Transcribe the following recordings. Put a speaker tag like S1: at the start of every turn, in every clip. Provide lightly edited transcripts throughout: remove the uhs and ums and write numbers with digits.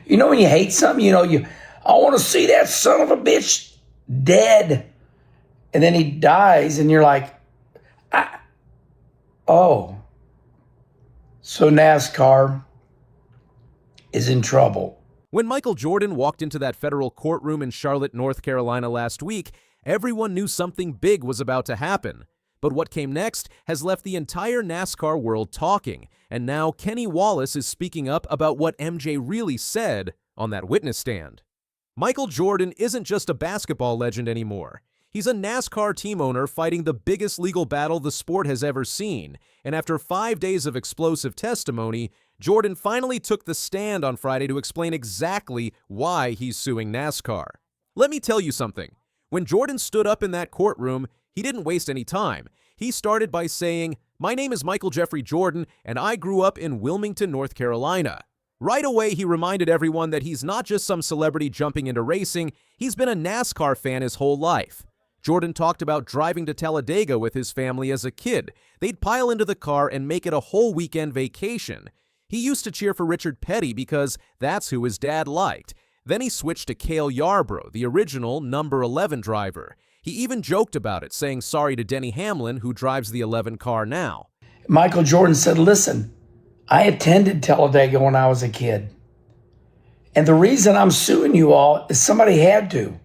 S1: You know when you hate something, I want to see that son of a bitch dead. And then he dies and you're like, oh. So NASCAR is in trouble.
S2: When Michael Jordan walked into that federal courtroom in Charlotte, North Carolina last week, everyone knew something big was about to happen. But what came next has left the entire NASCAR world talking, and now Kenny Wallace is speaking up about what MJ really said on that witness stand. Michael Jordan isn't just a basketball legend anymore. He's a NASCAR team owner fighting the biggest legal battle the sport has ever seen, and after 5 days of explosive testimony, Jordan finally took the stand on Friday to explain exactly why he's suing NASCAR. Let me tell you something. When Jordan stood up in that courtroom, he didn't waste any time. He started by saying, "My name is Michael Jeffrey Jordan, and I grew up in Wilmington, North Carolina." Right away, he reminded everyone that he's not just some celebrity jumping into racing, he's been a NASCAR fan his whole life. Jordan talked about driving to Talladega with his family as a kid. They'd pile into the car and make it a whole weekend vacation. He used to cheer for Richard Petty because that's who his dad liked. Then he switched to Cale Yarborough, the original number 11 driver. He even joked about it, saying sorry to Denny Hamlin, who drives the 11 car now.
S1: Michael Jordan said, listen, I attended Talladega when I was a kid. And the reason I'm suing you all is somebody had to.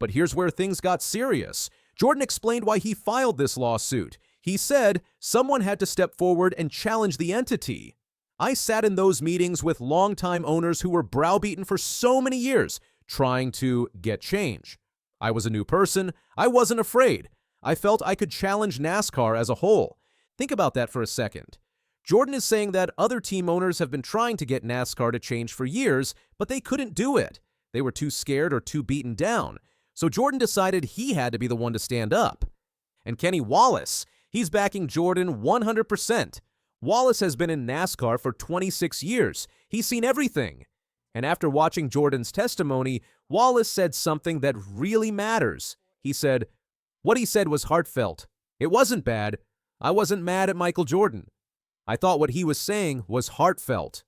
S2: But here's where things got serious. Jordan explained why he filed this lawsuit. He said someone had to step forward and challenge the entity. I sat in those meetings with longtime owners who were browbeaten for so many years, trying to get change. I was a new person. I wasn't afraid. I felt I could challenge NASCAR as a whole. Think about that for a second. Jordan is saying that other team owners have been trying to get NASCAR to change for years, but they couldn't do it. They were too scared or too beaten down. So Jordan decided he had to be the one to stand up. And Kenny Wallace, he's backing Jordan 100%. Wallace has been in NASCAR for 26 years. He's seen everything. And after watching Jordan's testimony, Wallace said something that really matters. He said, "What he said was heartfelt. It wasn't bad. I wasn't mad at Michael Jordan. I thought what he was saying was heartfelt."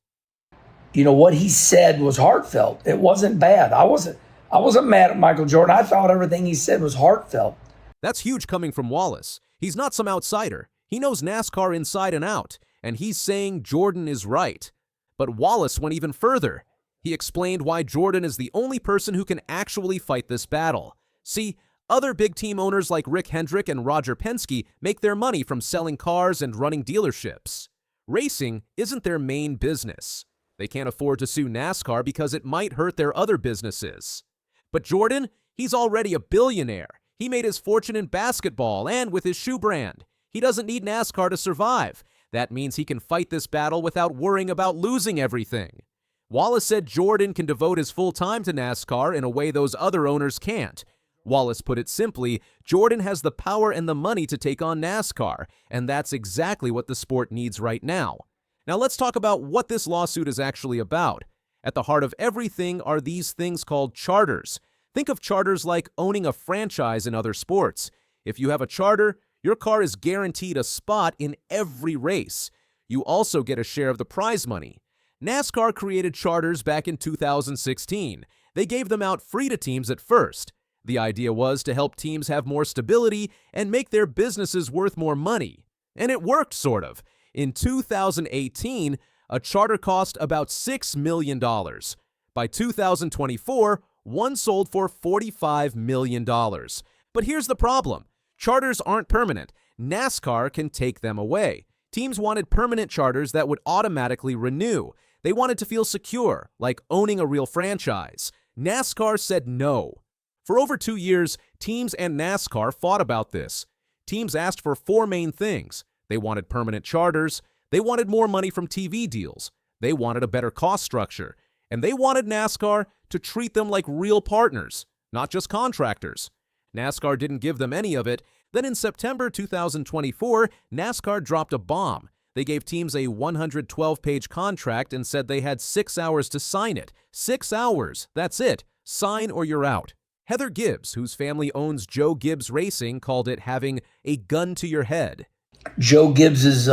S1: What he said was heartfelt. It wasn't bad. I wasn't mad at Michael Jordan. I thought everything he said was heartfelt.
S2: That's huge coming from Wallace. He's not some outsider. He knows NASCAR inside and out, and he's saying Jordan is right. But Wallace went even further. He explained why Jordan is the only person who can actually fight this battle. See, other big team owners like Rick Hendrick and Roger Penske make their money from selling cars and running dealerships. Racing isn't their main business. They can't afford to sue NASCAR because it might hurt their other businesses. But Jordan, he's already a billionaire. He made his fortune in basketball and with his shoe brand. He doesn't need NASCAR to survive. That means he can fight this battle without worrying about losing everything. Wallace said Jordan can devote his full time to NASCAR in a way those other owners can't. Wallace put it simply, Jordan has the power and the money to take on NASCAR, and that's exactly what the sport needs right now. Now let's talk about what this lawsuit is actually about. At the heart of everything are these things called charters. Think of charters like owning a franchise in other sports. If you have a charter, your car is guaranteed a spot in every race. You also get a share of the prize money. NASCAR created charters back in 2016. They gave them out free to teams at first. The idea was to help teams have more stability and make their businesses worth more money. And it worked, sort of. In 2018, a charter cost about $6 million. By 2024, one sold for $45 million. But here's the problem. Charters aren't permanent. NASCAR can take them away. Teams wanted permanent charters that would automatically renew. They wanted to feel secure, like owning a real franchise. NASCAR said no. For over 2 years, teams and NASCAR fought about this. Teams asked for 4 main things. They wanted permanent charters, they wanted more money from TV deals, they wanted a better cost structure, and they wanted NASCAR to treat them like real partners, not just contractors. NASCAR didn't give them any of it. Then in September 2024, NASCAR dropped a bomb. They gave teams a 112-page contract and said they had 6 hours to sign it. 6 hours, that's it. Sign or you're out. Heather Gibbs, whose family owns Joe Gibbs Racing, called it having a gun to your head.
S1: Joe Gibbs's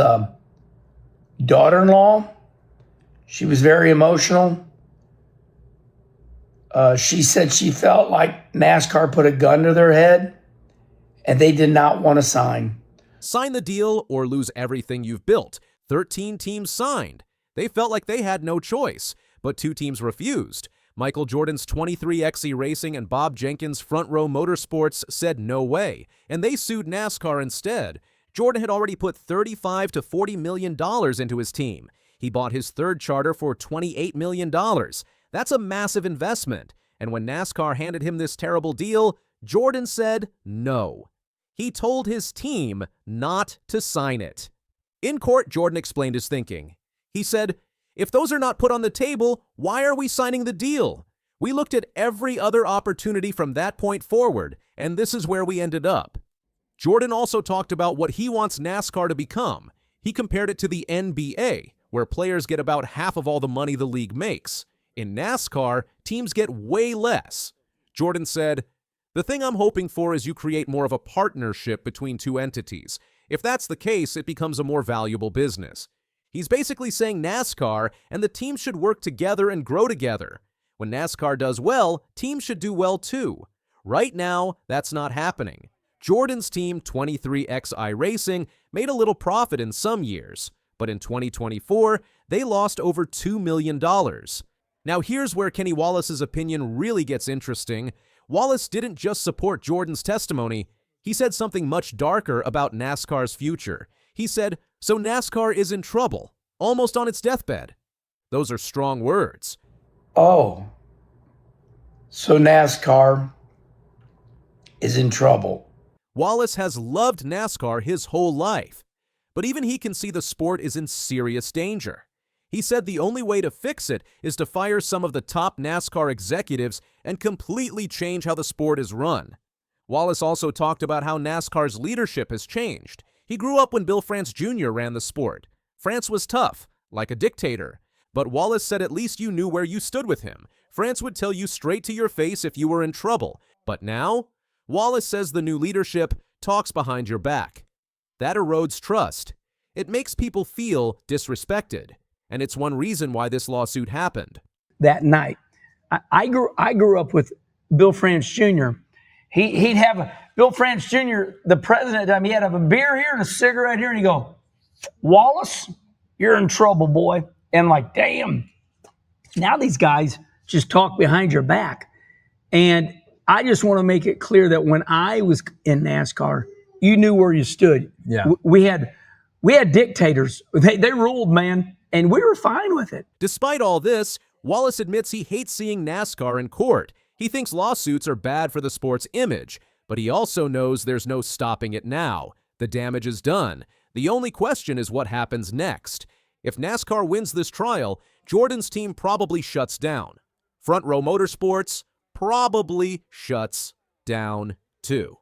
S1: daughter-in-law, she was very emotional. She said she felt like NASCAR put a gun to their head and they did not want to sign.
S2: Sign the deal or lose everything you've built. 13 teams signed. They felt like they had no choice, but 2 teams refused. Michael Jordan's 23XE Racing and Bob Jenkins' Front Row Motorsports said no way, and they sued NASCAR instead. Jordan had already put $35 to $40 million into his team. He bought his third charter for $28 million. That's a massive investment, and when NASCAR handed him this terrible deal, Jordan said no. He told his team not to sign it. In court, Jordan explained his thinking. He said, "If those are not put on the table, why are we signing the deal? We looked at every other opportunity from that point forward, and this is where we ended up." Jordan also talked about what he wants NASCAR to become. He compared it to the NBA, where players get about half of all the money the league makes. In NASCAR, teams get way less. Jordan said, "The thing I'm hoping for is you create more of a partnership between 2 entities. If that's the case, it becomes a more valuable business." He's basically saying NASCAR and the teams should work together and grow together. When NASCAR does well, teams should do well too. Right now, that's not happening. Jordan's team, 23XI Racing, made a little profit in some years, but in 2024, they lost over $2 million. Now here's where Kenny Wallace's opinion really gets interesting. Wallace didn't just support Jordan's testimony, he said something much darker about NASCAR's future. He said, "So NASCAR is in trouble, almost on its deathbed." Those are strong words.
S1: Oh, so NASCAR is in trouble.
S2: Wallace has loved NASCAR his whole life, but even he can see the sport is in serious danger. He said the only way to fix it is to fire some of the top NASCAR executives and completely change how the sport is run. Wallace also talked about how NASCAR's leadership has changed. He grew up when Bill France Jr. ran the sport. France was tough, like a dictator. But Wallace said at least you knew where you stood with him. France would tell you straight to your face if you were in trouble. But now, Wallace says the new leadership talks behind your back. That erodes trust. It makes people feel disrespected. And it's one reason why this lawsuit happened.
S3: That night, I grew up with Bill France Jr. He'd have Bill France Jr., the president, he'd have a beer here and a cigarette here, and he'd go, "Wallace, you're in trouble, boy." And like, damn, now these guys just talk behind your back. And I just want to make it clear that when I was in NASCAR, you knew where you stood.
S4: Yeah.
S3: We had dictators. They ruled, man, and we were fine with it.
S2: Despite all this, Wallace admits he hates seeing NASCAR in court. He thinks lawsuits are bad for the sport's image, but he also knows there's no stopping it now. The damage is done. The only question is what happens next. If NASCAR wins this trial, Jordan's team probably shuts down. Front Row Motorsports probably shuts down too.